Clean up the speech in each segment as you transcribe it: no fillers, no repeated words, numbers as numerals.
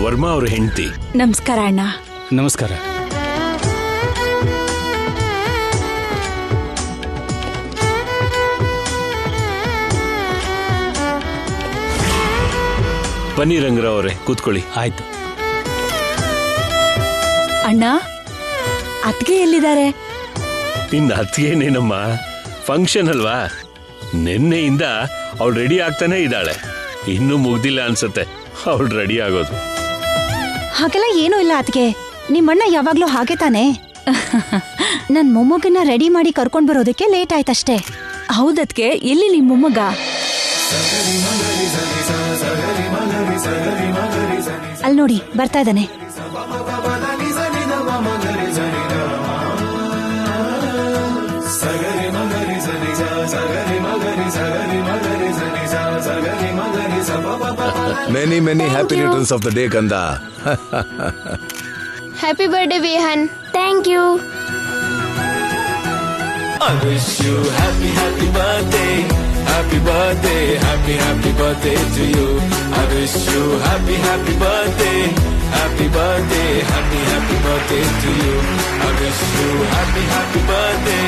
ವರ್ಮಾ ಅವ್ರ ಹೆಂಡತಿ. ನಮಸ್ಕಾರ ಅಣ್ಣ. ನಮಸ್ಕಾರ. ಬನ್ನಿ ರಂಗರಾವ್ ಅವರೇ, ಕೂತ್ಕೊಳ್ಳಿ. ಆಯ್ತು. ಅಣ್ಣ, ಅತ್ಗೆ ಎಲ್ಲಿದ್ದಾರೆ? ನಿನ್ನ ಅತ್ತಿಗೆನೇನಮ್ಮ, ಫಂಕ್ಷನ್ ಅಲ್ವಾ, ನಿನ್ನೆಯಿಂದ ಅವಳು ರೆಡಿ ಆಗ್ತಾನೆ ಇದ್ದಾಳೆ. ಇನ್ನೂ ಮುಗ್ದಿಲ್ಲ ಅನ್ಸತ್ತೆ ಅವಳು ರೆಡಿ ಆಗೋದು. ಹಾಗೆಲ್ಲ ಏನೂ ಇಲ್ಲ ಅತ್ಗೆ, ನಿಮ್ಮಣ್ಣ ಯಾವಾಗ್ಲೂ ಹಾಗೆ ತಾನೆ. ನನ್ ಮೊಮ್ಮಗನ್ನ ರೆಡಿ ಮಾಡಿ ಕರ್ಕೊಂಡ್ ಬರೋದಕ್ಕೆ ಲೇಟ್ ಆಯ್ತಷ್ಟೇ. ಹೌದತ್ಗೆ, ಎಲ್ಲಿ ನಿಮ್ಮ ಮೊಮ್ಮಗ? ಅಲ್ಲಿ ನೋಡಿ, ಬರ್ತಾ ಇದ್ದಾನೆ. Many happy returns of the day, Kanda. Happy birthday, Vihan. Thank you. I wish you happy birthday. Happy birthday, happy birthday to you. I wish you happy birthday. Happy birthday, happy birthday to you. I wish you happy birthday.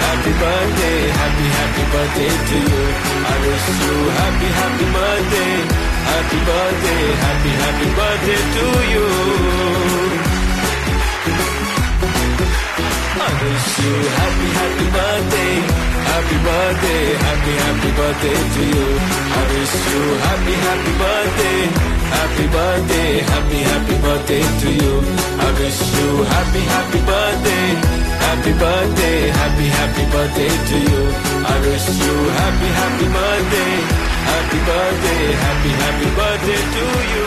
Happy birthday, happy birthday to you. I wish you happy birthday. Happy birthday, happy birthday to you. I wish you happy birthday. Happy birthday, happy birthday to you. I wish you happy birthday. Happy birthday, happy birthday to you. I wish you happy birthday. Happy birthday, happy birthday to you. I wish you happy birthday. Happy birthday, happy birthday to you.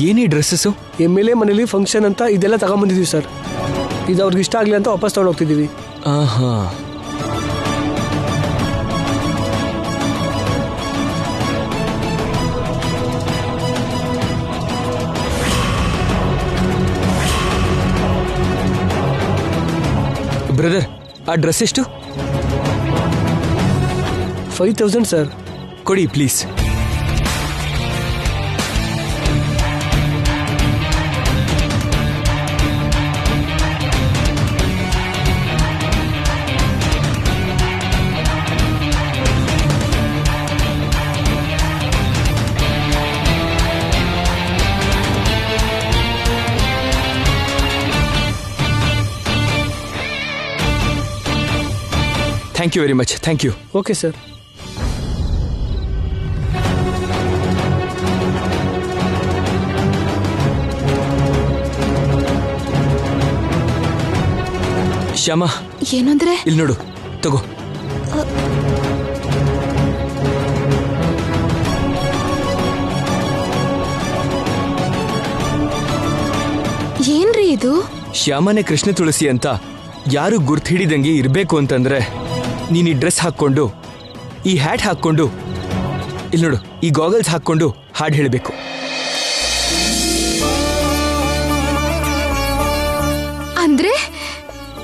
ಏನೇ dresses? MLA ಮನೇಲಿ function ಅಂತ ಇದೆಲ್ಲ ತಗೊಂಬಂದಿದೀವಿ sir. ಇದು ಅವ್ರಿಗೆ ಇಷ್ಟ ಆಗಲಿ ಅಂತ ವಾಪಸ್ ತಗೊಂಡು ಹೋಗ್ತಿದ್ದೀವಿ. ಆಹಾ, ಬ್ರದರ್, ಆ ಡ್ರೆಸ್ ಎಷ್ಟು? 5000 ಸರ್. ಕೊಡಿ please. Thank you very much. Thank you. Okay sir. Shyama, ಏನಂದ್ರೆ? ಇಲ್ಲಿ ನೋಡು, ತಗೋ. ಏನ್ರಿ ಇದು? ಶ್ಯಾಮನೆ ಕೃಷ್ಣ ತುಳಸಿ ಅಂತ ಯಾರು ಗುರ್ತು ಹಿಡಿದಂಗೆ ಇರಬೇಕು ಅಂತಂದ್ರೆ ನೀನು ಈ ಡ್ರೆಸ್ ಹಾಕ್ಕೊಂಡು, ಈ ಹ್ಯಾಟ್ ಹಾಕ್ಕೊಂಡು, ಇಲ್ಲಿ ನೋಡು, ಈ ಗಾಗಲ್ಸ್ ಹಾಕ್ಕೊಂಡು ಹಾಡು ಹೇಳಬೇಕು. ಅಂದ್ರೆ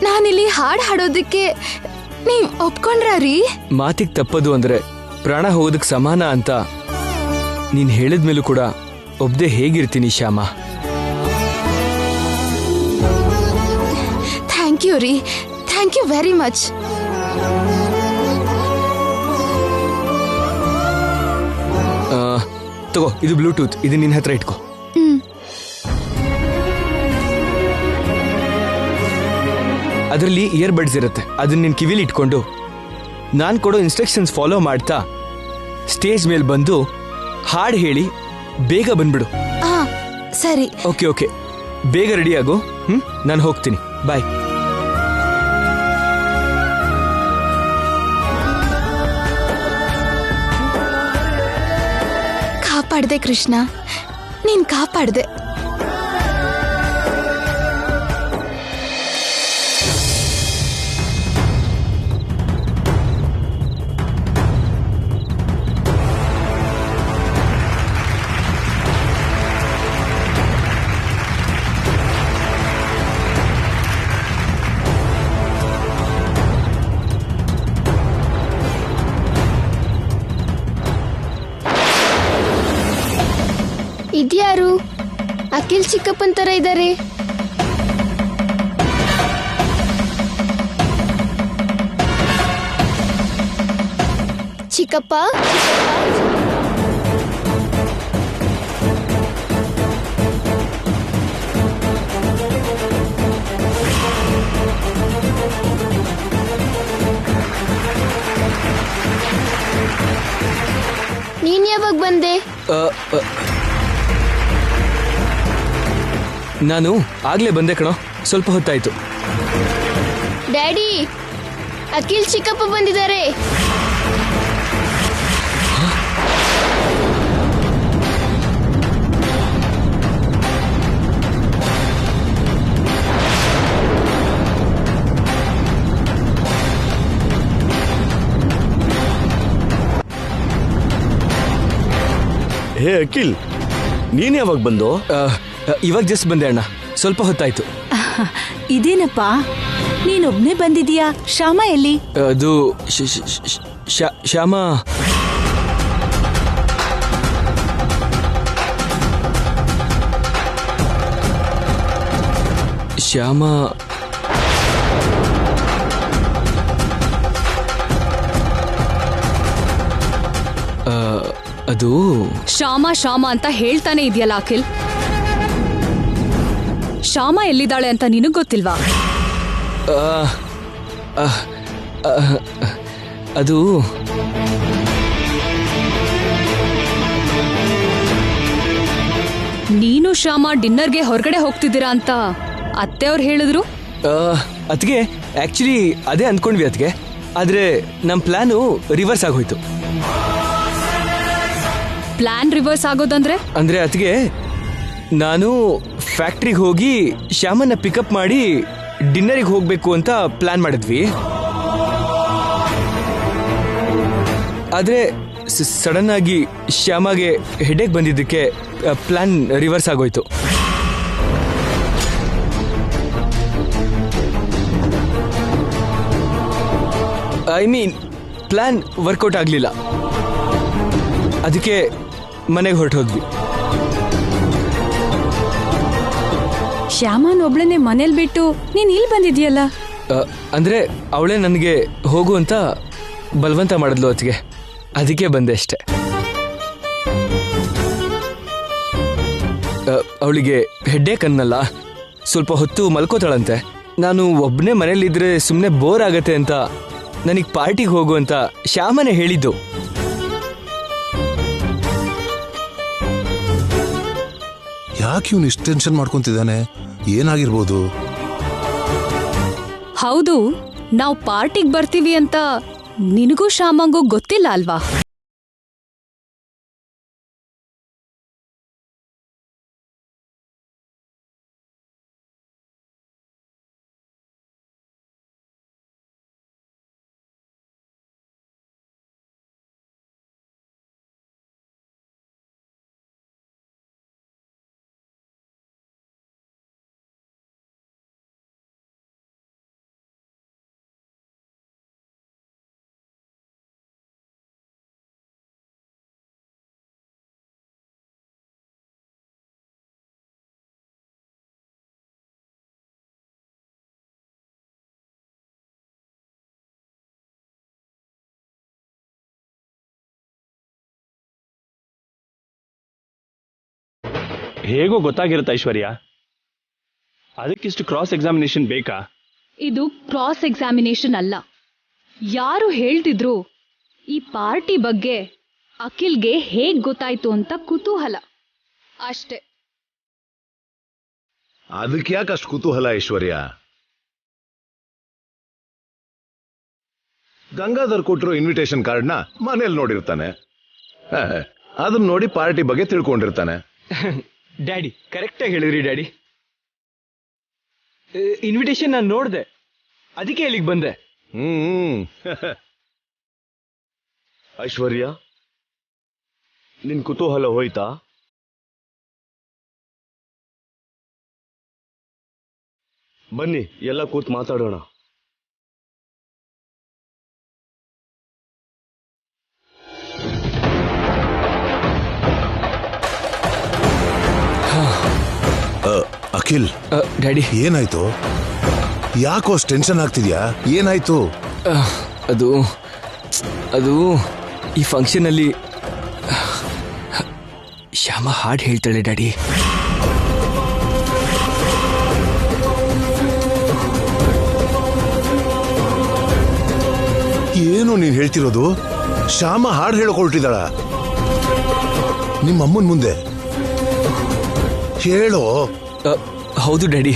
ನಾನಿಲ್ಲಿ ಹಾಡು ಹಾಡೋದಕ್ಕೆ ನೀವ್ ಒಪ್ಕೊಂಡ್ರಿ? ಮಾತಿಗೆ ತಪ್ಪದು ಅಂದ್ರೆ ಪ್ರಾಣ ಹೋಗೋದಕ್ಕೆ ಸಮಾನ ಅಂತ ನೀನ್ ಹೇಳಿದ್ಮೇಲೂ ಕೂಡ ಒಬ್ದೇ ಹೇಗಿರ್ತೀನಿ ಶ್ಯಾಮ? ಥ್ಯಾಂಕ್ ಯು ರೀ, ಥ್ಯಾಂಕ್ ಯು ವೆರಿ ಮಚ್. ತಗೋ, ಇದು ಬ್ಲೂಟೂತ್, ಇದು ನಿನ್ನ ಹತ್ರ ಇಟ್ಕೋ. ಅದರಲ್ಲಿ ಇಯರ್ ಬಡ್ಸ್ ಇರುತ್ತೆ, ಅದನ್ನ ನಿನ್ ಕಿವಿಲಿ ಇಟ್ಕೊಂಡು ನಾನ್ ಕೊಡೋ ಇನ್ಸ್ಟ್ರಕ್ಷನ್ಸ್ ಫಾಲೋ ಮಾಡ್ತಾ ಸ್ಟೇಜ್ ಮೇಲೆ ಬಂದು ಹಾಡು ಹೇಳಿ ಬೇಗ ಬಂದ್ಬಿಡು. ಸರಿ. ಓಕೆ ಓಕೆ, ಬೇಗ ರೆಡಿ ಆಗು. ನಾನು ಹೋಗ್ತೀನಿ. ಬಾಯ್. ಕಾಪಾಡ್ದೆ ಕೃಷ್ಣ, ನೀನ್ ಕಾಪಾಡ್ದೆ. ಇದ್ಯಾರು? ಅಖಿಲ್ ಚಿಕ್ಕಪ್ಪನ್ ತರ ಇದ್ದಾರೆ. ಚಿಕ್ಕಪ್ಪ, ನೀನ್ ಯಾವಾಗ ಬಂದೆ? ನಾನು ಆಗ್ಲೇ ಬಂದೆ ಕಣೋ, ಸ್ವಲ್ಪ ಹೊತ್ತಾಯ್ತು. ಡ್ಯಾಡಿ, ಅಖಿಲ್ ಚಿಕ್ಕಪ್ಪ ಬಂದಿದ್ದಾರೆ. ಹೇ ಅಖಿಲ್, ನೀನ್ ಯಾವಾಗ ಬಂದು? ಇವಾಗ ಜಸ್ಟ್ ಬಂದೆ ಅಣ್ಣ, ಸ್ವಲ್ಪ ಹೊತ್ತಾಯ್ತು. ಇದೇನಪ್ಪ, ನೀನೊಬ್ನೇ ಬಂದಿದೀಯಾ? ಶ್ಯಾಮ ಎಲ್ಲಿ? ಅದು ಶ್ಯಾಮ ಶ್ಯಾಮ ಅದು ಶ್ಯಾಮ ಶ್ಯಾಮ ಅಂತ ಹೇಳ್ತಾನೆ ಇದೆಯಲ್ಲ ಅಖಿಲ್. ಶ್ಯಾಮ ಎಲ್ಲಿದ್ದಾಳೆ ಅಂತ ನಿನಗ್ ಗೊತ್ತಿಲ್ವಾ? ಅದು ನೀನು ಶ್ಯಾಮ ಡಿನ್ನರ್ಗೆ ಹೊರಗಡೆ ಹೋಗ್ತಿದ್ದೀರಾ ಅಂತ ಅತ್ತೆಯವ್ರು ಹೇಳಿದ್ರು. ಅದಕ್ಕೆ ಆಕ್ಚುಲಿ ಅದೇ ಅಂದ್ಕೊಂಡ್ವಿ ಅದಕ್ಕೆ, ಆದ್ರೆ ನಮ್ಮ ಪ್ಲಾನು ರಿವರ್ಸ್ ಆಗೋಯ್ತು. ಪ್ಲಾನ್ ರಿವರ್ಸ್ ಆಗೋದಂದ್ರೆ? ಅಂದ್ರೆ ಅದಕ್ಕೆ ನಾನು ಫ್ಯಾಕ್ಟ್ರಿಗೆ ಹೋಗಿ ಶ್ಯಾಮನ್ನ ಪಿಕಪ್ ಮಾಡಿ ಡಿನ್ನರಿಗೆ ಹೋಗ್ಬೇಕು ಅಂತ ಪ್ಲಾನ್ ಮಾಡಿದ್ವಿ. ಆದ್ರೆ ಸಡನ್ ಆಗಿ ಶ್ಯಾಮಗೆ ಹೆಡೇಕ್ ಬಂದಿದ್ದಕ್ಕೆ ಪ್ಲಾನ್ ರಿವರ್ಸ್ ಆಗೋಯ್ತು. ಐ ಮೀನ್ ಪ್ಲಾನ್ ವರ್ಕೌಟ್ ಆಗಲಿಲ್ಲ, ಅದಕ್ಕೆ ಮನೆಗೆ ಹೊರಟೋದ್ವಿ. ಶ್ಯಾಮನ್ ಒಬ್ಳನ್ನೇ ಮನೇಲಿ ಬಿಟ್ಟು ನೀನ್ ಇಲ್ಲಿ ಬಂದಿದ್ಯಲ್ಲ? ಅಂದ್ರೆ ಅವಳೇ ನನಗೆ ಹೋಗು ಅಂತ ಬಲವಂತ ಮಾಡಿದ್ಲು ಅದಕ್ಕೆ, ಅದಕ್ಕೆ ಬಂದೆ ಅಷ್ಟೆ. ಅವಳಿಗೆ ಹೆಡ್ಡೇಕ್ ಅನ್ನಲ್ಲ, ಸ್ವಲ್ಪ ಹೊತ್ತು ಮಲ್ಕೋತಾಳಂತೆ. ನಾನು ಒಬ್ಬನೇ ಮನೇಲಿದ್ರೆ ಸುಮ್ಮನೆ ಬೋರ್ ಆಗತ್ತೆ ಅಂತ ನನಗೆ ಪಾರ್ಟಿಗೆ ಹೋಗು ಅಂತ ಶ್ಯಾಮನೇ ಹೇಳಿದ್ದು. ಯಾಕೆ ಇವನು ಇಷ್ಟು ಟೆನ್ಷನ್ ಮಾಡ್ಕೊಂತಿದ್ದಾನೆ? ಏನಾಗಿರ್ಬೋದು? ಹೌದು, ನಾವು ಪಾರ್ಟಿಗೆ ಬರ್ತೀವಿ ಅಂತ ನಿನಗೂ ಶ್ಯಾಮಂಗೂ ಗೊತ್ತಿಲ್ಲ ಅಲ್ವಾ? ಹೇಗೋ ಗೊತ್ತಾಗಿರುತ್ತೆ ಐಶ್ವರ್ಯ, ಅದಕ್ಕಿಷ್ಟು ಕ್ರಾಸ್ ಎಕ್ಸಾಮಿನೇಷನ್ ಬೇಕಾ? ಇದು ಕ್ರಾಸ್ ಎಕ್ಸಾಮಿನೇಷನ್ ಅಲ್ಲ. ಯಾರು ಹೇಳ್ತಿದ್ರು ಈ ಪಾರ್ಟಿ ಬಗ್ಗೆ ಅಖಿಲ್ಗೆ ಹೇಗ್ ಗೊತ್ತಾಯ್ತು ಅಂತ ಕುತೂಹಲ ಅಷ್ಟೇ. ಅದಕ್ಕೆ ಯಾಕೆ ಅಷ್ಟು ಕುತೂಹಲ ಐಶ್ವರ್ಯ? ಗಂಗಾಧರ್ ಕೊಟ್ಟಿರೋ ಇನ್ವಿಟೇಷನ್ ಕಾರ್ಡ್ನ ಮನೇಲಿ ನೋಡಿರ್ತಾನೆ, ಅದನ್ನ ನೋಡಿ ಪಾರ್ಟಿ ಬಗ್ಗೆ ತಿಳ್ಕೊಂಡಿರ್ತಾನೆ. ಡ್ಯಾಡಿ ಕರೆಕ್ಟಾಗಿ ಹೇಳಿದ್ರಿ ಡ್ಯಾಡಿ. ಇನ್ವಿಟೇಷನ್ ನಾನು ನೋಡಿದೆ, ಅದಕ್ಕೆ ಇಲ್ಲಿಗೆ ಬಂದೆ. ಐಶ್ವರ್ಯ, ನಿನ್ ಕುತೂಹಲ ಹೋಯ್ತಾ? ಬನ್ನಿ ಎಲ್ಲ ಕೂತ್ ಮಾತಾಡೋಣ. ಅಖಿಲ್, ಡ್ಯಾಡಿ ಏನಾಯ್ತು? ಯಾಕೋ ಅಷ್ಟು ಟೆನ್ಷನ್ ಆಗ್ತಿದ್ಯಾ? ಏನಾಯ್ತು? ಅದು ಅದು ಈ ಫಂಕ್ಷನಲ್ಲಿ ಶ್ಯಾಮ ಹಾಡು ಹೇಳ್ತಾಳೆ ಡ್ಯಾಡಿ. ಏನು ನೀನ್ ಹೇಳ್ತಿರೋದು? ಶ್ಯಾಮ ಹಾಡು ಹೇಳಕೊಳ್ತಿದ್ದಾಳ ನಿಮ್ಮಮ್ಮನ ಮುಂದೆ? ಹೇಳೋ. ಹೌದು ಡ್ಯಾಡಿ.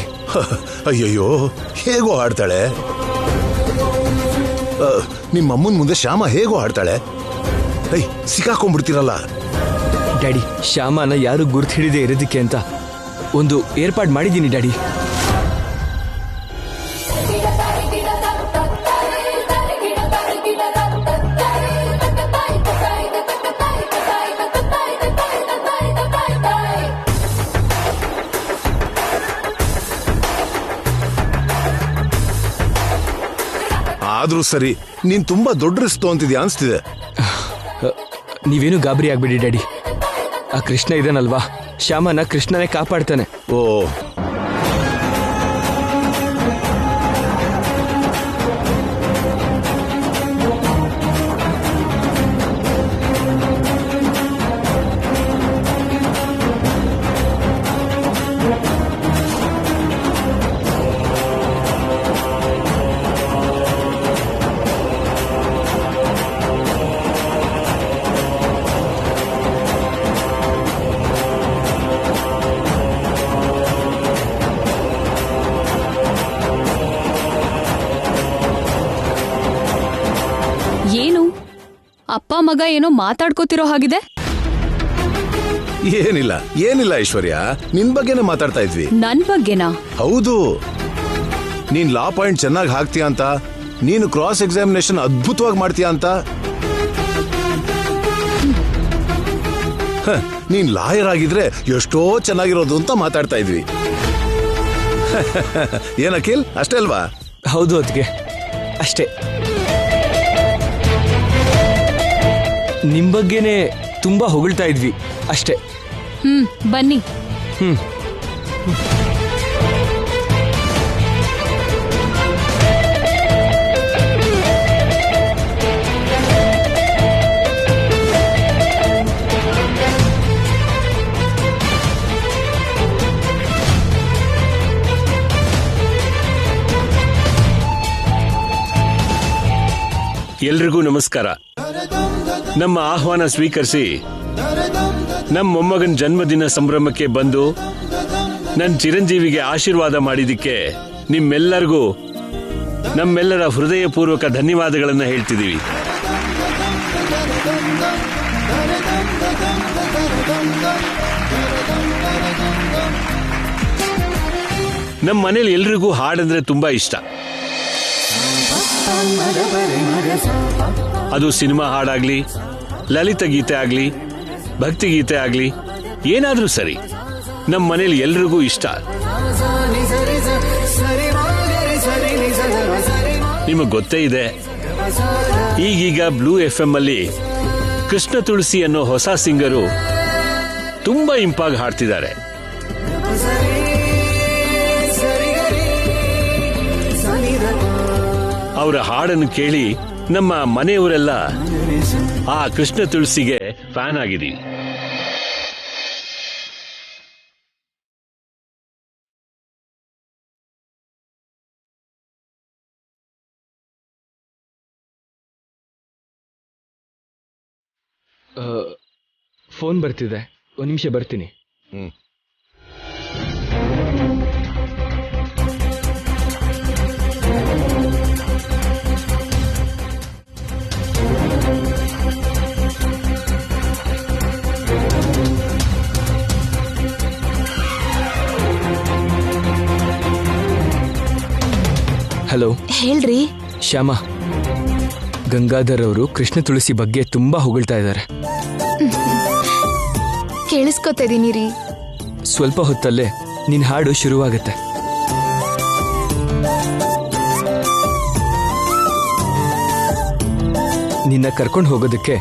ಅಯ್ಯಯ್ಯೋ, ಹೇಗೋ ಹಾಡ್ತಾಳೆ? ನಿಮ್ಮಮ್ಮನ ಮುಂದೆ ಶ್ಯಾಮ ಹೇಗೋ ಹಾಡ್ತಾಳೆ? ಸಿಕ್ಕಾಕೊಂಡ್ಬಿಡ್ತೀರಲ್ಲ. ಡ್ಯಾಡಿ, ಶ್ಯಾಮನ ಯಾರು ಗುರ್ತು ಹಿಡಿದೇ ಇರೋದಕ್ಕೆ ಅಂತ ಒಂದು ಏರ್ಪಾಡು ಮಾಡಿದ್ದೀನಿ ಡ್ಯಾಡಿ. ಆದ್ರೂ ಸರಿ, ನೀನ್ ತುಂಬಾ ದೊಡ್ಡ ರಿಸ್ಕ್ ತಗೊಂತಿದ್ಯಾ ಅನ್ಸ್ತಿದೆ. ನೀವೇನು ಗಾಬರಿ ಆಗ್ಬೇಡಿ ಡ್ಯಾಡಿ. ಆ ಕೃಷ್ಣ ಇದನಲ್ವಾ, ಶ್ಯಾಮನ ಕೃಷ್ಣನೇ ಕಾಪಾಡ್ತಾನೆ. ಓ, ಏನು ಅಪ್ಪ ಮಗ ಏನೋ ಮಾತಾಡ್ಕೋತಿರೋ ಹಾಗಿದೆ? ಏನಿಲ್ಲ ಏನಿಲ್ಲ ಐಶ್ವರ್ಯ, ನಿನ್ ಬಗ್ಗೆನೇ ಮಾತಾಡ್ತಾ ಇದ್ವಿ. ನನ್ ಬಗ್ಗೆನಾ? ಹೌದು, ನೀನ್ ಲಾ ಪಾಯಿಂಟ್ ಚೆನ್ನಾಗಿ ಹಾಕ್ತೀಯ ಅಂತ, ನೀನು ಕ್ರಾಸ್ ಎಕ್ಸಾಮಿನೇಷನ್ ಅದ್ಭುತವಾಗಿ ಮಾಡ್ತೀಯ ಅಂತ, ನೀನ್ ಲಾಯರ್ ಆಗಿದ್ರೆ ಎಷ್ಟೋ ಚೆನ್ನಾಗಿರೋದು ಅಂತ ಮಾತಾಡ್ತಾ ಇದ್ವಿ. ಏನಕಿಲ್, ಅಷ್ಟೇ ಅಲ್ವಾ? ಹೌದು ಅದ್ಗೆ, ಅಷ್ಟೇ. ನಿಮ್ ಬಗ್ಗೆನೆ ತುಂಬಾ ಹೊಗಳ್ತಾ ಇದ್ವಿ ಅಷ್ಟೇ. ಬನ್ನಿ. ಎಲ್ರಿಗೂ ನಮಸ್ಕಾರ. ನಮ್ಮ ಆಹ್ವಾನ ಸ್ವೀಕರಿಸಿ ನಮ್ಮ ಮೊಮ್ಮಗನ ಜನ್ಮದಿನ ಸಂಭ್ರಮಕ್ಕೆ ಬಂದು ನನ್ನ ಚಿರಂಜೀವಿಗೆ ಆಶೀರ್ವಾದ ಮಾಡಿದ್ದಕ್ಕೆ ನಿಮ್ಮೆಲ್ಲರಿಗೂ ನಮ್ಮೆಲ್ಲರ ಹೃದಯಪೂರ್ವಕ ಧನ್ಯವಾದಗಳನ್ನು ಹೇಳ್ತಿದ್ದೀವಿ. ನಮ್ಮ ಮನೇಲಿ ಎಲ್ರಿಗೂ ಹಾಡಂದ್ರೆ ತುಂಬಾ ಇಷ್ಟ. ಅದು ಸಿನಿಮಾ ಹಾಡಾಗ್ಲಿ, ಲಲಿತ ಗೀತೆ ಆಗ್ಲಿ, ಭಕ್ತಿ ಗೀತೆ ಆಗ್ಲಿ, ಏನಾದ್ರೂ ಸರಿ, ನಮ್ಮ ಮನೇಲಿ ಎಲ್ರಿಗೂ ಇಷ್ಟ. ನಿಮಗೆ ಗೊತ್ತೇ ಇದೆ, ಈಗೀಗ ಬ್ಲೂ FM ಅಲ್ಲಿ ಕೃಷ್ಣ ತುಳಸಿ ಅನ್ನೋ ಹೊಸ ಸಿಂಗರು ತುಂಬಾ ಇಂಪಾಗಿ ಹಾಡ್ತಿದ್ದಾರೆ. ಅವರ ಹಾಡನ್ನು ಕೇಳಿ ನಮ್ಮ ಮನೆಯವರೆಲ್ಲ ಆ ಕೃಷ್ಣ ತುಳಸಿಗೆ ಫ್ಯಾನ್ ಆಗಿದ್ದೀವಿ. ಫೋನ್ ಬರ್ತಿದೆ, ಒಂದು ನಿಮಿಷ ಬರ್ತೀನಿ. ಹಲೋ. ಹೇಳ್ರಿ. ಶ್ಯಾಮ, ಗಂಗಾಧರ್ ಅವರು ಕೃಷ್ಣ ತುಳಸಿ ಬಗ್ಗೆ ತುಂಬಾ ಹೊಗಳ್ತಾ ಇದ್ದಾರೆ. ಕೇಳಿಸ್ಕೊತಾ ಇದೀನಿ ರೀ. ಸ್ವಲ್ಪ ಹೊತ್ತಲ್ಲೇ ನಿನ್ ಹಾಡು ಶುರುವಾಗತ್ತೆ. ನಿನ್ನ ಕರ್ಕೊಂಡು ಹೋಗೋದಕ್ಕೆ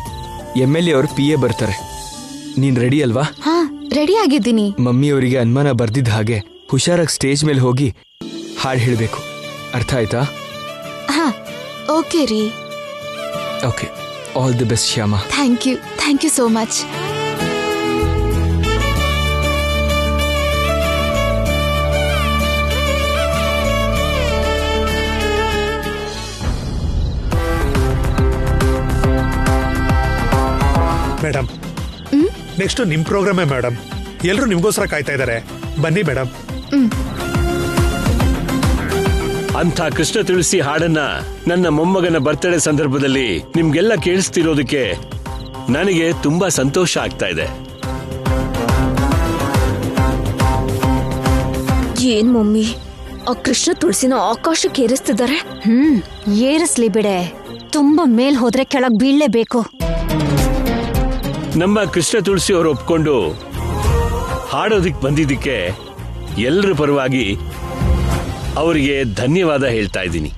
MLA ಅವ್ರ PA ಬರ್ತಾರೆ. ನೀನ್ ರೆಡಿ ಅಲ್ವಾ? ಹಾ, ರೆಡಿ ಆಗಿದ್ದೀನಿ. ಮಮ್ಮಿಯವರಿಗೆ ಅನುಮಾನ ಬರ್ದಿದ್ದ ಹಾಗೆ ಹುಷಾರಾಗಿ ಸ್ಟೇಜ್ ಮೇಲೆ ಹೋಗಿ ಹಾಡು ಹೇಳಬೇಕು. ಅರ್ಥ ಆಯ್ತಾ? ಹಾ, ಓಕೆ ರೀ. Okay, all the best Shyama. Thank you so much. Madam, next ನಿಮ್ ಪ್ರೋಗ್ರಾಮೇ ಮೇಡಮ್. ಎಲ್ಲರೂ ನಿಮ್ಗೋಸ್ಕರ ಕಾಯ್ತಾ ಇದ್ದಾರೆ, ಬನ್ನಿ ಮೇಡಮ್. ಅಂಥ ಕೃಷ್ಣ ತುಳಸಿ ಹಾಡನ್ನ ನನ್ನ ಮೊಮ್ಮಗನ ಬರ್ತ್ಡೇ ಸಂದರ್ಭದಲ್ಲಿ ನಿಮ್ಗೆಲ್ಲ ಕೇಳಿಸ್ತಿರೋದಕ್ಕೆ ನನಗೆ ತುಂಬಾ ಸಂತೋಷ ಆಗ್ತಾ ಇದೆ. ಏನ್ ಮಮ್ಮಿ, ಆ ಕೃಷ್ಣ ತುಳಸಿನ ಆಕಾಶಕ್ಕೆ ಏರಿಸ್ತಿದ್ದಾರೆ? ಏರಿಸ್ಲಿ ಬಿಡೆ, ತುಂಬಾ ಮೇಲ್ ಹೋದ್ರೆ ಕೆಳಗ್ ಬೀಳ್ಲೇಬೇಕು. ನಮ್ಮ ಕೃಷ್ಣ ತುಳಸಿ ಅವರು ಒಪ್ಕೊಂಡು ಹಾಡೋದಿಕ್ ಬಂದಿದ್ದಕ್ಕೆ ಎಲ್ಲರ ಪರವಾಗಿ ಅವರಿಗೆ ಧನ್ಯವಾದ ಹೇಳ್ತಾ ಇದ್ದೀನಿ.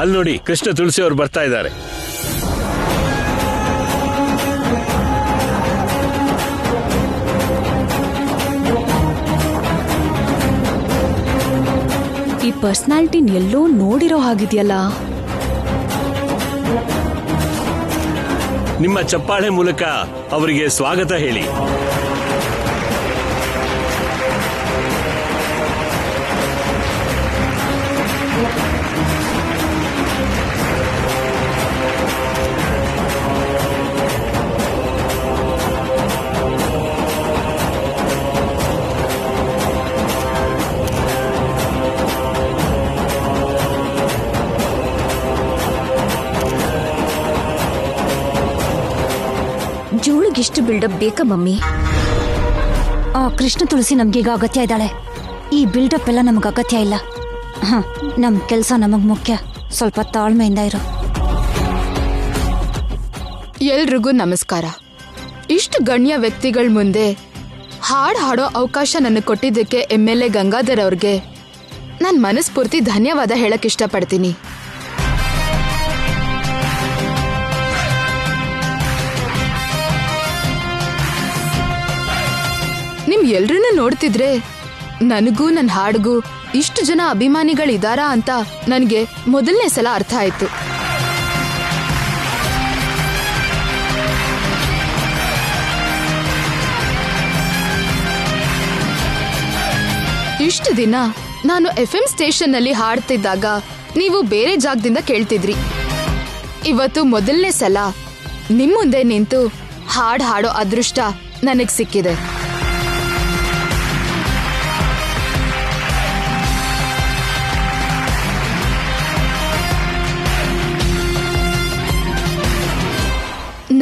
ಅಲ್ಲಿ ನೋಡಿ, ಕೃಷ್ಣ ತುಳಸಿ ಅವರು ಬರ್ತಾ ಇದ್ದಾರೆ. ಈ ಪರ್ಸನಾಲಿಟಿನ ಎಲ್ಲೋ ನೋಡಿರೋ ಹಾಗಿದೆಯಲ್ಲ. ನಿಮ್ಮ ಚಪ್ಪಾಳೆ ಮೂಲಕ ಅವರಿಗೆ ಸ್ವಾಗತ ಹೇಳಿ. ಜೋಳಿಗಿಷ್ಟು ಬಿಲ್ಡಪ್ ಬೇಕಾ ಮಮ್ಮಿ? ಆ ಕೃಷ್ಣ ತುಳಸಿ ನಮ್ಗೀಗ ಅಗತ್ಯ ಇದ್ದಾಳೆ. ಈ ಬಿಲ್ಡಪ್ ಎಲ್ಲ ನಮಗ್ ಅಗತ್ಯ ಇಲ್ಲ. ನಮ್ ಕೆಲ್ಸ ನಮಗ್ ಮುಖ್ಯ. ಸ್ವಲ್ಪ ತಾಳ್ಮೆಯಿಂದ ಇರು. ಎಲ್ರಿಗೂ ನಮಸ್ಕಾರ. ಇಷ್ಟು ಗಣ್ಯ ವ್ಯಕ್ತಿಗಳ ಮುಂದೆ ಹಾಡ್ ಹಾಡೋ ಅವಕಾಶ ನನಗೆ ಕೊಟ್ಟಿದ್ದಕ್ಕೆ MLA ಗಂಗಾಧರ್ ಅವ್ರಿಗೆ ನಾನು ಮನಸ್ಫೂರ್ತಿ ಧನ್ಯವಾದ ಹೇಳಕ್ ಇಷ್ಟಪಡ್ತೀನಿ. ನಿಮ್ ಎಲ್ರನ್ನೂ ನೋಡ್ತಿದ್ರೆ ನನಗೂ ನನ್ನ ಹಾಡ್ಗೂ ಇಷ್ಟು ಜನ ಅಭಿಮಾನಿಗಳಿದಾರಾ ಅಂತ ನನಗೆ ಮೊದಲನೇ ಸಲ ಅರ್ಥ ಆಯ್ತು. ಇಷ್ಟು ದಿನ ನಾನು FM ಸ್ಟೇಷನ್ನಲ್ಲಿ ಹಾಡ್ತಿದ್ದಾಗ ನೀವು ಬೇರೆ ಜಾಗದಿಂದ ಕೇಳ್ತಿದ್ರಿ. ಇವತ್ತು ಮೊದಲನೇ ಸಲ ನಿಮ್ ಮುಂದೆ ನಿಂತು ಹಾಡ್ ಹಾಡೋ ಅದೃಷ್ಟ ನನಗ್ ಸಿಕ್ಕಿದೆ.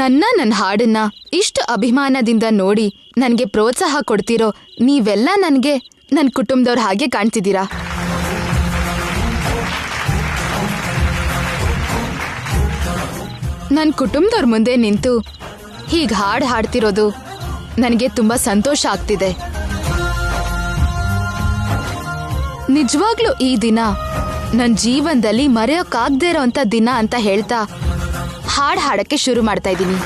ನನ್ನ ಹಾಡನ್ನ ಇಷ್ಟು ಅಭಿಮಾನದಿಂದ ನೋಡಿ ನನಗೆ ಪ್ರೋತ್ಸಾಹ ಕೊಡ್ತಿರೋ ನೀವೆಲ್ಲ ನನಗೆ ನನ್ನ ಕುಟುಂಬದವ್ರ ಹಾಗೆ ಕಾಣ್ತಿದ್ದೀರಾ. ನನ್ನ ಕುಟುಂಬದವ್ರ ಮುಂದೆ ನಿಂತು ಹೀಗೆ ಹಾಡ್ತಿರೋದು ನನಗೆ ತುಂಬಾ ಸಂತೋಷ ಆಗ್ತಿದೆ. ನಿಜವಾಗ್ಲೂ ಈ ದಿನ ನನ್ನ ಜೀವನದಲ್ಲಿ ಮರೆಯೋಕ್ಕಾಗದೇ ಇರೋಂಥ ದಿನ ಅಂತ ಹೇಳ್ತಾ ಹಾಡಕ್ಕೆ ಶುರು ಮಾಡ್ತಾ ಇದ್ದೀನಿ.